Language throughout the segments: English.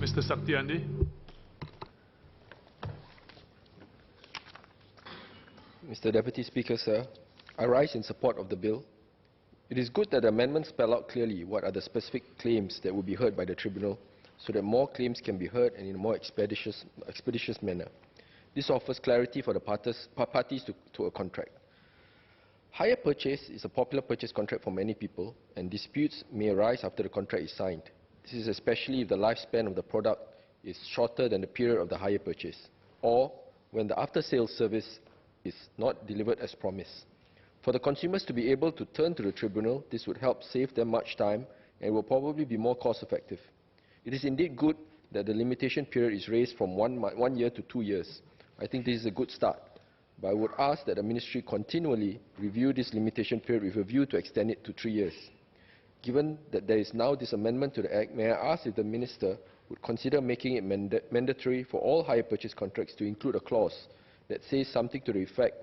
Mr. Saktiandi. Mr. Deputy Speaker, sir, I rise in support of the bill. It is good that the amendments spell out clearly what are the specific claims that will be heard by the tribunal, so that more claims can be heard and in a more expeditious manner. This offers clarity for the parties to a contract. Hire purchase is a popular purchase contract for many people, and disputes may arise after the contract is signed. This is especially if the lifespan of the product is shorter than the period of the hire purchase, or when the after-sales service is not delivered as promised. For the consumers to be able to turn to the tribunal, this would help save them much time and will probably be more cost-effective. It is indeed good that the limitation period is raised from 1 year to 2 years. I think this is a good start, but I would ask that the Ministry continually review this limitation period with a view to extend it to 3 years. Given that there is now this amendment to the Act, may I ask if the Minister would consider making it mandatory for all hire purchase contracts to include a clause that says something to the effect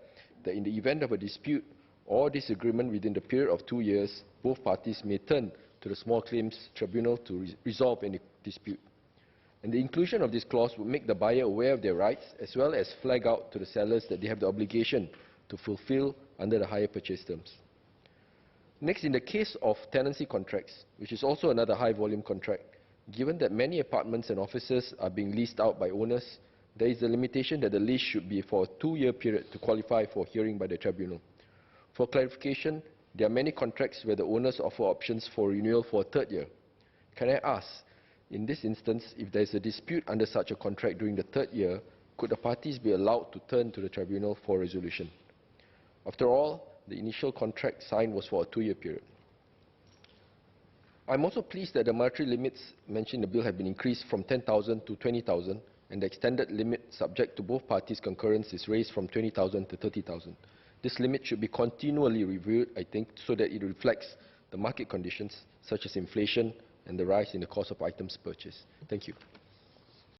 that in the event of a dispute or disagreement within the period of 2 years, both parties may turn to the Small Claims Tribunal to resolve any dispute. And the inclusion of this clause would make the buyer aware of their rights, as well as flag out to the sellers that they have the obligation to fulfill under the hire purchase terms. Next, in the case of tenancy contracts, which is also another high-volume contract, given that many apartments and offices are being leased out by owners, there is a limitation that the lease should be for a 2-year period to qualify for hearing by the tribunal. For clarification, there are many contracts where the owners offer options for renewal for a 3rd year. Can I ask, in this instance, if there is a dispute under such a contract during the 3rd year, could the parties be allowed to turn to the tribunal for resolution? After all, the initial contract signed was for a 2-year period. I am also pleased that the monetary limits mentioned in the bill have been increased from 10,000 to 20,000, and the extended limit subject to both parties' concurrence is raised from 20,000 to 30,000. This limit should be continually reviewed, I think, so that it reflects the market conditions, such as inflation and the rise in the cost of items purchased. Thank you.